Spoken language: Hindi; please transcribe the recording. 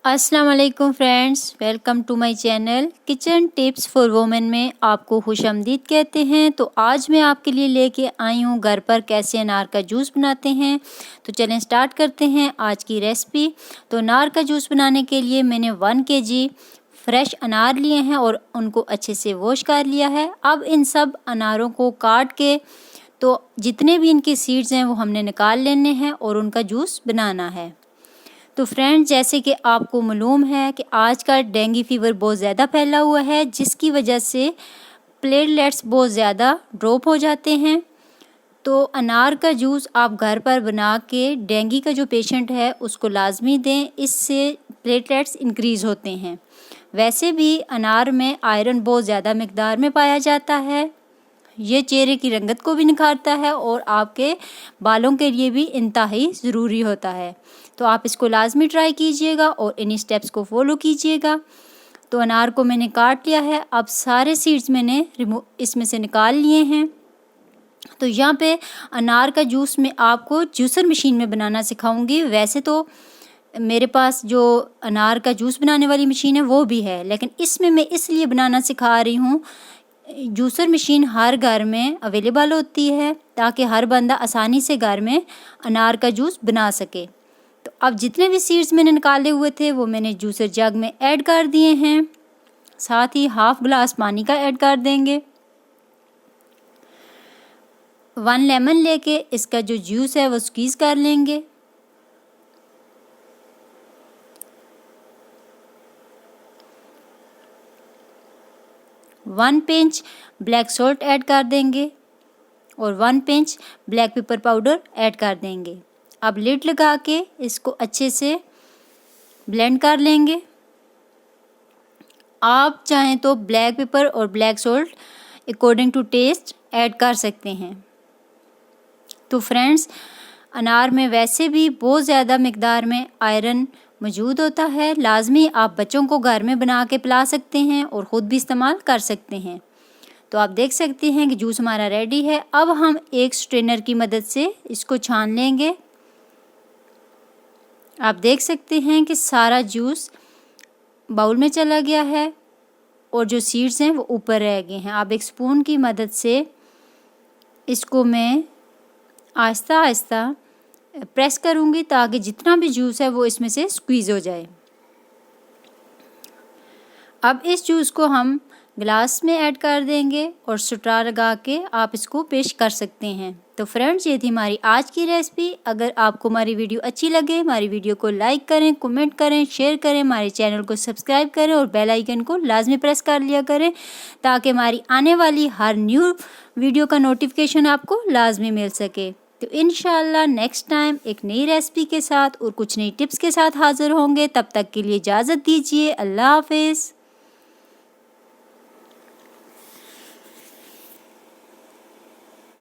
अस्सलाम वालेकुम friends, welcome to my channel kitchen tips for women में आपको खुशामदीद कहते हैं। तो आज मैं आपके लिए लेके आई हूँ घर पर कैसे अनार का जूस बनाते हैं। तो चलें स्टार्ट करते हैं आज की रेसिपी। तो अनार का जूस बनाने के लिए मैंने 1 kg फ्रेश अनार लिए हैं और उनको अच्छे से वॉश कर लिया है। अब इन सब अनारों को काट के तो जितने भी इनके सीड्स हैं वो हमने निकाल लेने हैं और उनका जूस बनाना है। तो फ्रेंड्स, जैसे कि आपको मालूम है कि आज का डेंगू फीवर बहुत ज़्यादा फैला हुआ है, जिसकी वजह से प्लेटलेट्स बहुत ज़्यादा ड्रॉप हो जाते हैं। तो अनार का जूस आप घर पर बना के डेंगू का जो पेशेंट है उसको लाजमी दें, इससे प्लेटलेट्स इंक्रीज़ होते हैं। वैसे भी अनार में आयरन बहुत ज़्यादा मिकदार में पाया जाता है। ये चेहरे की रंगत को भी निखारता है और आपके बालों के लिए भी इंतहाई ज़रूरी होता है। तो आप इसको लाजमी ट्राई कीजिएगा और इन्हीं स्टेप्स को फॉलो कीजिएगा। तो अनार को मैंने काट लिया है। अब सारे सीड्स मैंने इसमें से निकाल लिए हैं। तो यहाँ पे अनार का जूस मैं आपको जूसर मशीन में बनाना सिखाऊंगी। वैसे तो मेरे पास जो अनार का जूस बनाने वाली मशीन है वो भी है, लेकिन इसमें मैं इसलिए बनाना सिखा रही हूँ, जूसर मशीन हर घर में अवेलेबल होती है ताकि हर बंदा आसानी से घर में अनार का जूस बना सके। तो अब जितने भी सीड्स मैंने निकाले हुए थे वो मैंने जूसर जग में ऐड कर दिए हैं। साथ ही हाफ ग्लास पानी का ऐड कर देंगे। 1 लेमन लेके इसका जो जूस है वो स्क्वीज कर लेंगे। One pinch black salt add कर देंगे और 1 pinch black pepper powder add कर देंगे। अब लिड लगा के इसको अच्छे से ब्लेंड कर लेंगे। आप चाहें तो ब्लैक पेपर और black salt according to taste add कर सकते हैं। तो फ्रेंड्स, अनार में वैसे भी बहुत ज़्यादा मिकदार में आयरन मौजूद होता है। लाजमी आप बच्चों को घर में बना के पिला सकते हैं और ख़ुद भी इस्तेमाल कर सकते हैं। तो आप देख सकते हैं कि जूस हमारा रेडी है। अब हम एक स्ट्रेनर की मदद से इसको छान लेंगे। आप देख सकते हैं कि सारा जूस बाउल में चला गया है और जो सीड्स हैं वो ऊपर रह गए हैं। अब एक स्पून की मदद से इसको मैं आहिस्ता आहिस्ता प्रेस करूँगी ताकि जितना भी जूस है वो इसमें से स्क्वीज़ हो जाए। अब इस जूस को हम ग्लास में ऐड कर देंगे और स्ट्रा लगा के आप इसको पेश कर सकते हैं। तो फ्रेंड्स, ये थी हमारी आज की रेसिपी। अगर आपको हमारी वीडियो अच्छी लगे, हमारी वीडियो को लाइक करें, कमेंट करें, शेयर करें, हमारे चैनल को सब्सक्राइब करें और बेल आइकन को लाजमी प्रेस कर लिया करें ताकि हमारी आने वाली हर न्यू वीडियो का नोटिफिकेशन आपको लाजमी मिल सके। तो इंशाल्लाह नेक्स्ट टाइम एक नई रेसिपी के साथ और कुछ नई टिप्स के साथ हाजिर होंगे। तब तक के लिए इजाज़त दीजिए। अल्लाह हाफिज़।